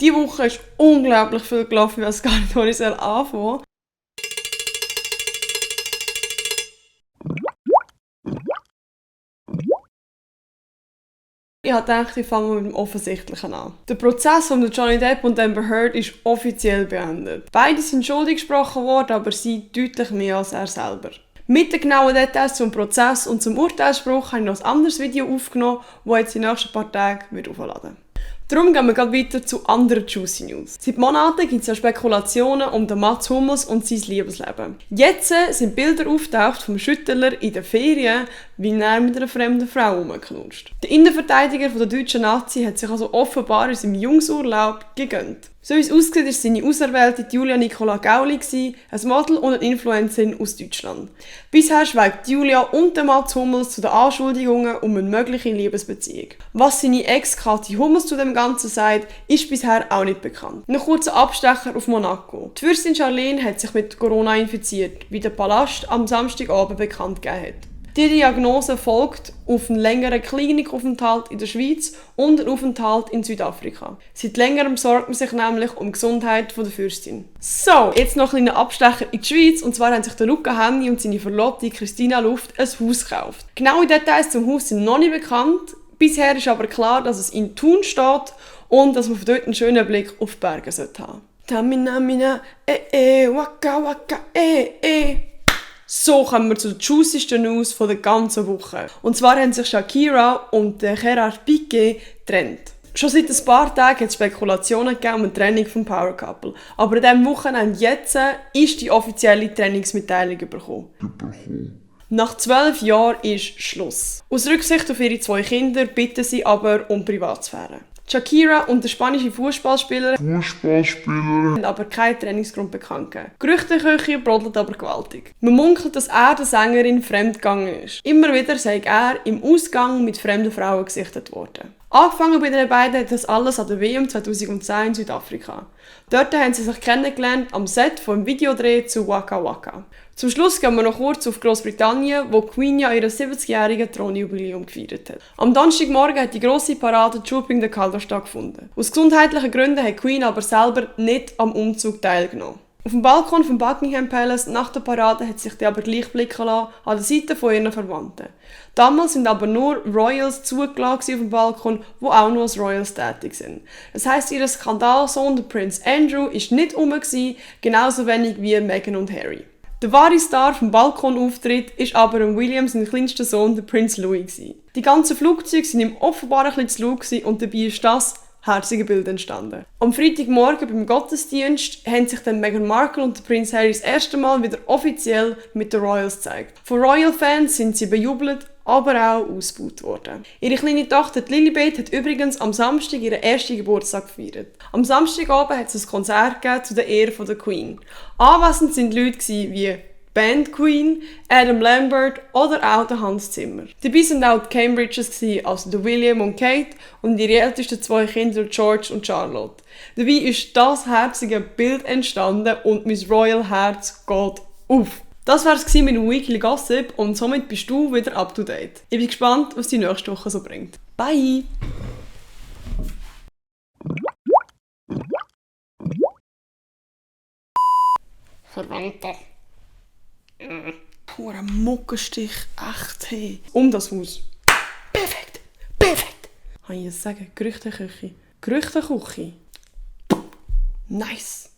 Diese Woche ist unglaublich viel gelaufen, ich weiß gar nicht, wo ich anfangen soll. Ich habe gedacht, ich fange mit dem Offensichtlichen an. Der Prozess um Johnny Depp und Amber Heard ist offiziell beendet. Beide sind schuldig gesprochen worden, aber sie deutlich mehr als er selber. Mit den genauen Details zum Prozess und zum Urteilsspruch habe ich noch ein anderes Video aufgenommen, das jetzt in den nächsten paar Tagen aufladen wird. Darum gehen wir gleich weiter zu anderen Juicy News. Seit Monaten gibt es ja Spekulationen um den Mats Hummels und sein Liebesleben. Jetzt sind Bilder auftaucht vom Schüttler in den Ferien, wie er mit einer fremden Frau rumknutscht. Der Innenverteidiger der deutschen Nazi hat sich also offenbar in seinem Jungsurlaub gegönnt. So wie es aussieht, war seine Auserwählte Julia Nicola Gauli, ein Model und eine Influencerin aus Deutschland. Bisher schweigt Julia und der Mats Hummels zu den Anschuldigungen um eine mögliche Liebesbeziehung. Was seine Ex Kathi Hummels zu dem Ganzen sagt, ist bisher auch nicht bekannt. Noch kurzer Abstecher auf Monaco. Die Fürstin Charlene hat sich mit Corona infiziert, wie der Palast am Samstagabend bekannt gegeben hat. Die Diagnose folgt auf einen längeren Klinikaufenthalt in der Schweiz und einen Aufenthalt in Südafrika. Seit längerem sorgt man sich nämlich um die Gesundheit der Fürstin. So, jetzt noch ein kleiner Abstecher in die Schweiz. Und zwar haben sich der Luca Hänni und seine Verlobte Christina Luft ein Haus gekauft. Genaue Details zum Haus sind noch nicht bekannt. Bisher ist aber klar, dass es in Thun steht und dass man von dort einen schönen Blick auf die Berge haben sollte. Tamina, mina, waka, waka, So kommen wir zu den juiciesten News von der ganzen Woche. Und zwar haben sich Shakira und Gerard Piqué getrennt. Schon seit ein paar Tagen hat es Spekulationen gegeben um eine Trennung vom Power Couple. Aber an diesem Wochenende jetzt ist die offizielle Trennungsmitteilung bekommen. Nach 12 Jahren ist Schluss. Aus Rücksicht auf ihre 2 Kinder bitten sie aber um Privatsphäre. Shakira und der spanische Fußballspieler haben aber keinen Trennungsgrund bekannt gegeben. Gerüchteküche brodelt aber gewaltig. Man munkelt, dass er der Sängerin fremdgegangen ist. Immer wieder sei er im Ausgang mit fremden Frauen gesichtet worden. Angefangen bei den beiden hat das alles an der WM 2010 in Südafrika. Dort haben sie sich kennengelernt am Set vom Videodreh zu Waka Waka. Zum Schluss gehen wir noch kurz auf Großbritannien, wo Queen ja ihr 70-jähriges Thronjubiläum gefeiert hat. Am Donnerstagmorgen hat die grosse Parade Trooping the Colour stattgefunden. Aus gesundheitlichen Gründen hat Queen aber selber nicht am Umzug teilgenommen. Auf dem Balkon vom Buckingham Palace nach der Parade hat sich die aber gleich blicken lassen an der Seite von ihren Verwandten. Damals sind aber nur Royals zugelassen auf dem Balkon, die auch nur als Royals tätig sind. Das heisst, ihr Skandalsohn, der Prince Andrew, ist nicht rum, genauso wenig wie Meghan und Harry. Der wahre Star vom Balkonauftritt ist aber William sein kleinster Sohn, der Prince Louis. Die ganzen Flugzeuge sind ihm offenbar ein bisschen zu laut und dabei ist das herzige Bild entstanden. Am Freitagmorgen beim Gottesdienst haben sich dann Meghan Markle und Prinz Harry das erste Mal wieder offiziell mit den Royals gezeigt. Von Royal-Fans sind sie bejubelt, aber auch ausgebuht worden. Ihre kleine Tochter Lilibet hat übrigens am Samstag ihren ersten Geburtstag gefeiert. Am Samstagabend hat es ein Konzert gegeben zu der Ehre der Queen. Anwesend sind Leute wie Band Queen, Adam Lambert oder auch der Hans Zimmer. Dabei waren auch die Cambridges, also der William und Kate und ihre ältesten 2 Kinder George und Charlotte. Dabei ist das herzige Bild entstanden und mein Royal Herz geht auf. Das war es mit dem Weekly Gossip und somit bist du wieder up to date. Ich bin gespannt, was die nächste Woche so bringt. Bye! Verwandte. Purer Muckenstich, echt hey. Um das Haus. Perfekt, perfekt. Kann ich jetzt sagen, Gerüchteküche. Gerüchteküche. Nice.